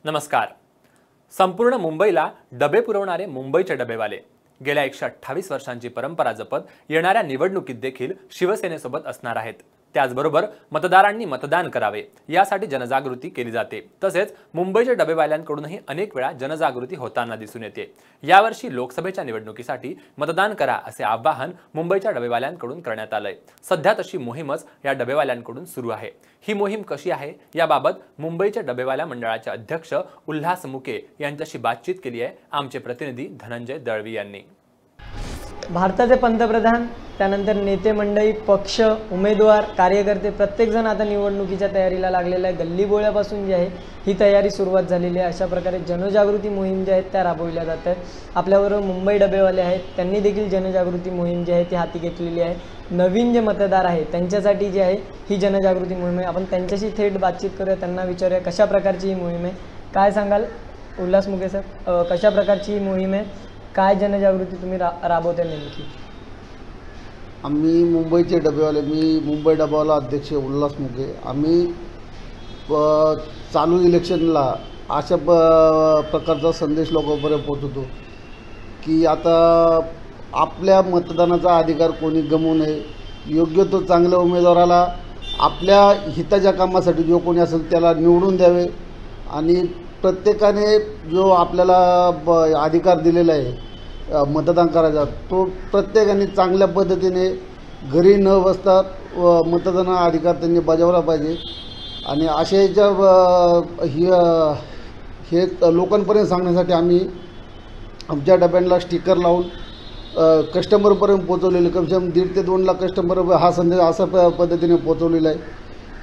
नमस्कार। संपूर्ण मुंबईला डबे पुरवणारे मुंबईचे डबेवाले गेल्या 128 वर्षांची परंपरा जपत येणाऱ्या निवडणुकीत देखील शिवसेनेसोबत असणार आहेत। त्याचबरोबर मतदारांनी मतदान करावे यासाठी जनजागृती केली जाते। तसेच मुंबईच्या डबेवाल्यांकडूनही अनेक वेळा जनजागृती होताना दिसून येते। यावर्षी लोकसभेच्या निवडणुकीसाठी मतदान करा असे आवाहन मुंबईच्या डबेवाल्यांकडून करण्यात आलंय। सध्या तशी मोहीमच या डबेवाल्यांकडून सुरू आहे। ही मोहीम कशी आहे याबाबत मुंबईच्या डबेवाल्या मंडळाचे अध्यक्ष उल्हास मुके यांच्याशी बातचीत केली आहे आमचे प्रतिनिधी धनंजय दळवी यांनी। भारताचे पंतप्रधान, त्यानंतर नेते मंडळी, पक्ष, उमेदवार, कार्यकर्ते प्रत्येक जण आता निवडणुकीच्या तयारीला लागलेला आहे। गल्लीबोळ्यापासून जी आहे ही तयारी सुरुवात झालेली आहे। अशा प्रकारे जनजागृती मोहीम जी आहेत त्या राबवल्या जात आहेत। आपल्याबरोबर मुंबई डबेवाले आहेत, त्यांनी देखील जनजागृती मोहीम जी आहे ती हाती घेतलेली आहे। नवीन जे मतदार आहेत त्यांच्यासाठी जी आहे ही जनजागृती मोहीम आहे। आपण त्यांच्याशी थेट बातचीत करूया, त्यांना विचारूया कशा प्रकारची ही मोहीम आहे। काय सांगाल उल्हास मुके सर, कशा प्रकारची ही मोहीम आहे, काय जनजागृती तुम्ही राबवता नेमकी? आम्ही मुंबईचे डबेवाले, मी मुंबई डबावाला अध्यक्ष उल्हास मुके, आम्ही चालू इलेक्शनला अशा प्रकारचा संदेश लोकांपर्यंत पोहोचवतो की आता आपल्या मतदानाचा अधिकार कोणी गमवू नये। योग्य तो चांगल्या उमेदवाराला आपल्या हिताच्या कामासाठी जो कोणी असेल त्याला निवडून द्यावे आणि प्रत्येकाने जो आपल्याला अधिकार दिलेला आहे मतदान करायचा तो प्रत्येकाने चांगल्या पद्धतीने घरी न बसता मतदान अधिकार त्यांनी बजावला पाहिजे। आणि अशा हे लोकांपर्यंत सांगण्यासाठी आम्ही आमच्या डब्यांना स्टिकर लावून कस्टमरपर्यंत पोचवलेले, कमसे कम 1.5 ते 2 लाख कस्टमर हा संदेश अशा पद्धतीने पोचवलेला आहे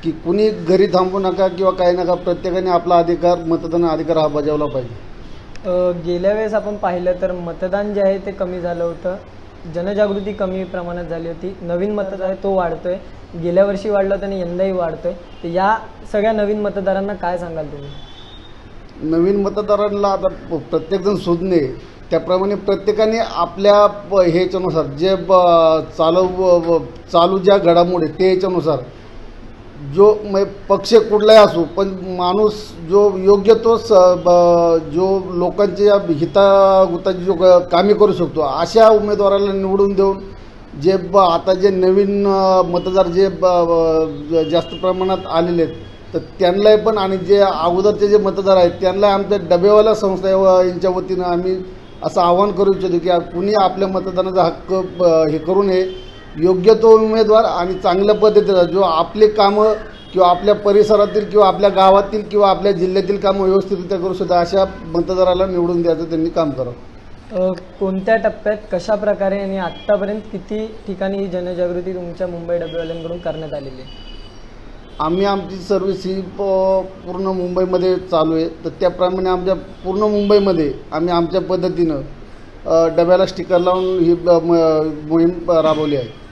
की कुणी घरी थांबू नका किंवा काही नका, प्रत्येकाने आपला अधिकार मतदान अधिकार हा बजावला पाहिजे। गेल्या वेळेस आपण पाहिलं तर मतदान जे आहे ते कमी झालं होतं, जनजागृती कमी प्रमाणात झाली होती। नवीन मतदार आहे तो वाढतोय, गेल्या वर्षी वाढला होता आणि यंदाही वाढतोय। तर या सगळ्या नवीन मतदारांना काय सांगाल तुम्ही? नवीन मतदारांना आता प्रत्येकजण शोधणे त्याप्रमाणे प्रत्येकाने आपल्या ह्याच्यानुसार जे चालू ज्या घडामोडी ते ह्याच्यानुसार जो पक्ष कुठलाही असो पण माणूस जो योग्य तो जो लोकांच्या हितागुताची जो कामे करू शकतो अशा उमेदवाराला निवडून देऊन जे आता जे नवीन मतदार जे जास्त प्रमाणात आलेले आहेत तर त्यांनाही पण आणि जे अगोदरचे जे मतदार आहेत त्यांना आमच्या डबेवाल्या संस्था यांच्या वतीनं आम्ही असं आवाहन करू इच्छितो की कुणी आपल्या मतदानाचा हक्क हे करू नये। योग्य तो उमेदवार आणि चांगल्या पद्धतीनं जो आपले कामं किंवा आपल्या परिसरातील किंवा आपल्या गावातील किंवा आपल्या जिल्ह्यातील कामं व्यवस्थितरित्या करू शकता अशा मतदाराला निवडून द्यायचं त्यांनी काम करावं। कोणत्या टप्प्यात, कशा प्रकारे आणि आत्तापर्यंत किती ठिकाणी ही जनजागृती तुमच्या मुंबई डबेवाल्यांकडून करण्यात आलेली आहे? आमची सर्व्हिस ही पूर्ण मुंबईमध्ये चालू आहे, तर त्याप्रमाणे आमच्या पूर्ण मुंबईमध्ये आम्ही आमच्या पद्धतीनं डब्याला स्टिकर लावून ही मोहीम राबवली आहे।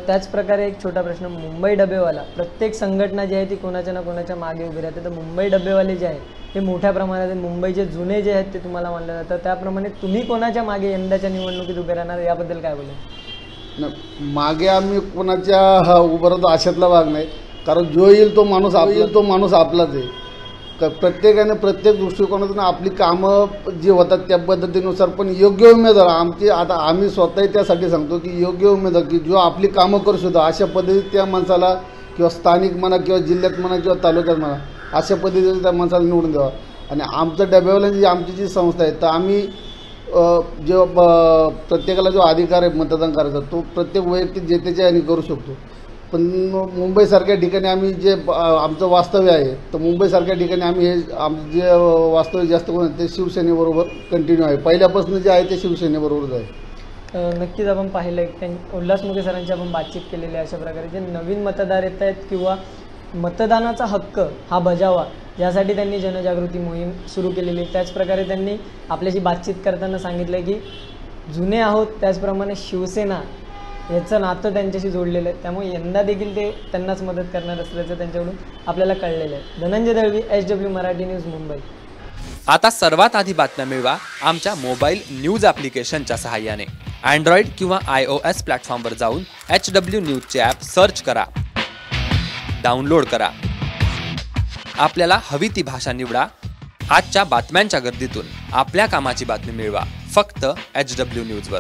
त्याच प्रकारे एक छोटा प्रश्न, मुंबई डबेवाला प्रत्येक संघटना जी आहे ती कोणाच्या ना कोणाच्या मागे उभी राहते, तर मुंबई डबेवाले जे आहेत हे मोठ्या प्रमाणात मुंबईचे जुने जे आहेत ते तुम्हाला मानलं जातं, त्याप्रमाणे तुम्ही कोणाच्या मागे यंदाच्या निवडणुकीत उभे राहणार याबद्दल काय बोलाल? मागे आम्ही कोणाच्या उभं राहतो अशातला भाग नाही, कारण जो येईल तो माणूस आपलाच आहे। प्रत्येकाने प्रत्येक दृष्टिकोनातून आपली कामं जी होतात त्या पद्धतीनुसार पण योग्य उमेदवार आम्ही स्वतःही त्यासाठी सांगतो की योग्य उमेदवार की जो आपली कामं करू शकतो अशा पद्धतीत त्या माणसाला किंवा स्थानिक म्हणा किंवा जिल्ह्यात म्हणा किंवा तालुक्यात म्हणा अशा पद्धतीने त्या माणसाला निवडून द्यावा। आणि आमच्या डबेवाल्यांची आमची जी संस्था आहे तर आम्ही जो प्रत्येकाला जो अधिकार आहे मतदान करायचा तो प्रत्येक वैयक्तिक जे त्याच्या याने करू शकतो। पण मुंबईसारख्या ठिकाणी आम्ही जे आमचं वास्तव्य आहे तर मुंबईसारख्या ठिकाणी आम्ही हे जे वास्तव्य जास्त करून ते शिवसेनेबरोबर कंटिन्यू आहे, पहिल्यापासून जे आहे ते शिवसेनेबरोबरच आहे। नक्कीच आपण पाहिलं आहे उल्हास मुके सरांची आपण बातचीत केलेली आहे। अशा प्रकारे जे नवीन मतदार येत आहेत किंवा मतदानाचा हक्क हा बजावा यासाठी त्यांनी जनजागृती मोहीम सुरू केलेली आहे। त्याचप्रकारे त्यांनी आपल्याशी बातचीत करताना सांगितलं की जुने आहोत त्याचप्रमाणे शिवसेना याचं नातं त्यांच्याशी जोडलेलं आहे, त्यामुळे यंदा देखील ते त्यांनाच मदत करणार असल्याचं त्यांच्याकडून आपल्याला कळलेलं आहे। Dhananjay Dalvi, HW Marathi news, Mumbai. आता सर्वात आधी बातम्या मिळवा आमच्या मोबाईल न्यूज ॲप्लिकेशनच्या सहाय्याने। अँड्रॉइड किंवा iOS प्लॅटफॉर्मवर जाऊन HW न्यूजचे ॲप सर्च करा, डाउनलोड करा आपल्याला हवी ती भाषा निवडा. आजच्या बातम्यांच्या गर्दीतून आपल्या कामाची बातमी मिळवा फक्त HW न्यूजवर.